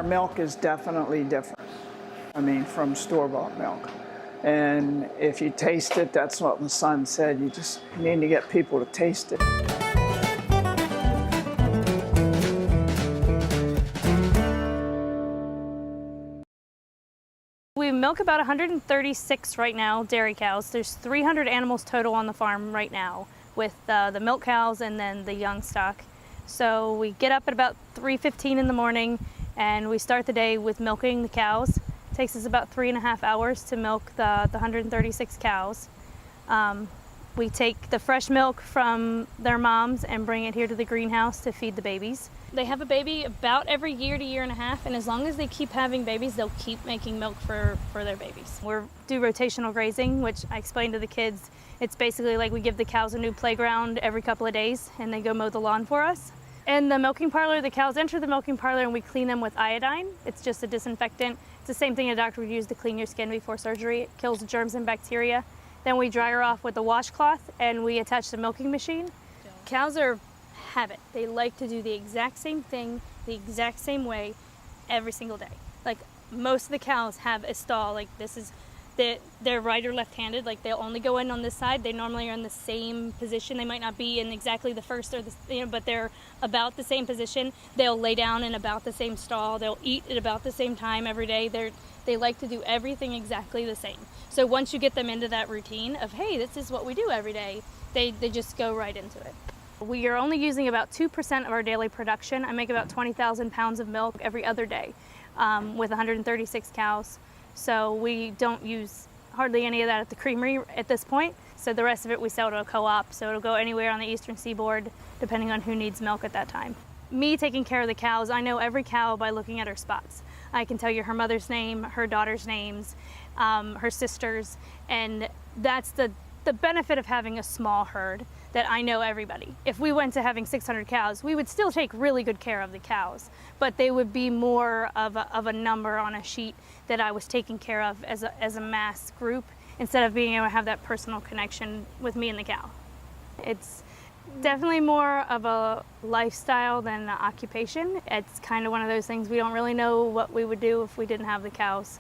milk is definitely different. I mean, from store-bought milk. And if you taste it, that's what my son said, you just need to get people to taste it. We milk about 136 right now, dairy cows. There's 300 animals total on the farm right now with the milk cows and then the young stock. So we get up at about 3:15 in the morning and we start the day with milking the cows. It takes us about 3.5 hours to milk the 136 cows. We take the fresh milk from their moms and bring it here to the greenhouse to feed the babies. They have a baby about every year to year and a half, and as long as they keep having babies, they'll keep making milk for their babies. We do rotational grazing, which I explained to the kids. It's basically like we give the cows a new playground every couple of days, and they go mow the lawn for us. In the milking parlor, the cows enter the milking parlor and we clean them with iodine. It's just a disinfectant. It's the same thing a doctor would use to clean your skin before surgery. It kills germs and bacteria. Then we dry her off with a washcloth and we attach the milking machine. Cows have it. They like to do the exact same thing, the exact same way every single day. Like most of the cows have a stall, like this is, they're right or left-handed, like they'll only go in on this side. They normally are in the same position. They might not be in exactly the first or the, but they're about the same position. They'll lay down in about the same stall. They'll eat at about the same time every day. They like to do everything exactly the same. So once you get them into that routine of, hey, this is what we do every day, they just go right into it. We are only using about 2% of our daily production. I make about 20,000 pounds of milk every other day with 136 cows. So we don't use hardly any of that at the creamery at this point. So the rest of it we sell to a co-op. So it'll go anywhere on the eastern seaboard, depending on who needs milk at that time. Me taking care of the cows, I know every cow by looking at her spots. I can tell you her mother's name, her daughter's names, her sisters, and that's the benefit of having a small herd, that I know everybody. If we went to having 600 cows, we would still take really good care of the cows, but they would be more of a number on a sheet that I was taking care of as a mass group, instead of being able to have that personal connection with me and the cow. It's definitely more of a lifestyle than an occupation. It's kind of one of those things we don't really know what we would do if we didn't have the cows.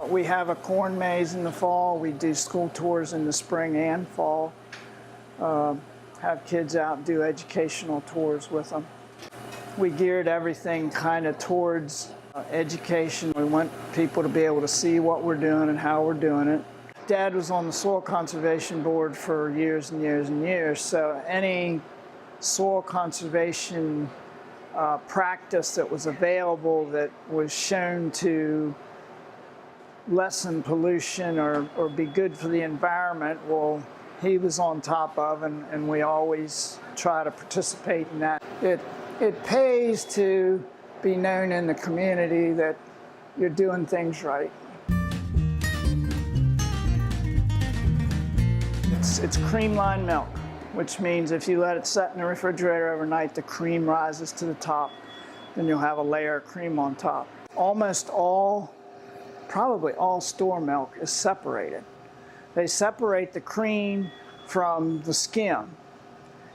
We have a corn maze in the fall. We do school tours in the spring and fall. Have kids out and do educational tours with them. We geared everything kind of towards education. We want people to be able to see what we're doing and how we're doing it. Dad was on the Soil Conservation Board for years and years and years, so any soil conservation practice that was available that was shown to lessen pollution or be good for the environment, well, he was on top of, and we always try to participate in that. It pays to be known in the community that you're doing things right. It's cream-lined milk, which means if you let it set in the refrigerator overnight, the cream rises to the top, then you'll have a layer of cream on top. Probably all store milk is separated. They separate the cream from the skim.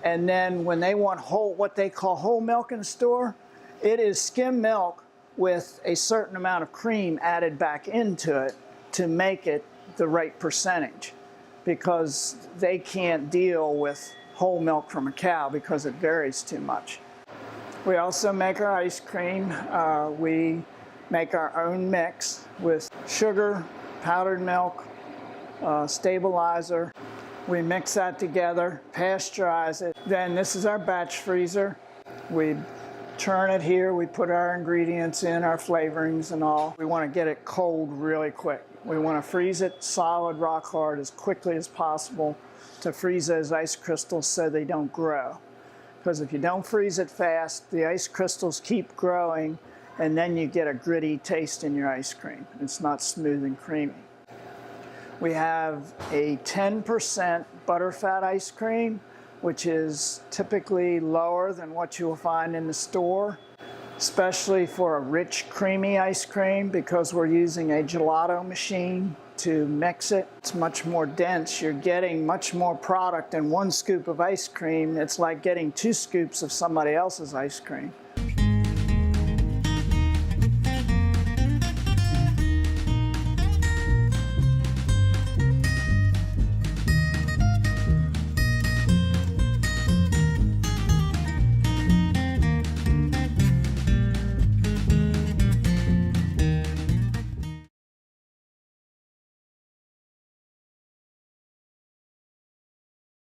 And then when they want what they call whole milk in the store, it is skim milk with a certain amount of cream added back into it to make it the right percentage, because they can't deal with whole milk from a cow because it varies too much. We also make our ice cream. We make our own mix with sugar, powdered milk, stabilizer. We mix that together, pasteurize it. Then this is our batch freezer. We churn it here, we put our ingredients in, our flavorings and all. We want to get it cold really quick. We want to freeze it solid, rock hard as quickly as possible to freeze those ice crystals so they don't grow. Because if you don't freeze it fast, the ice crystals keep growing, and then you get a gritty taste in your ice cream. It's not smooth and creamy. We have a 10% butterfat ice cream, which is typically lower than what you will find in the store, especially for a rich, creamy ice cream, because we're using a gelato machine to mix it. It's much more dense. You're getting much more product in one scoop of ice cream. It's like getting 2 scoops of somebody else's ice cream.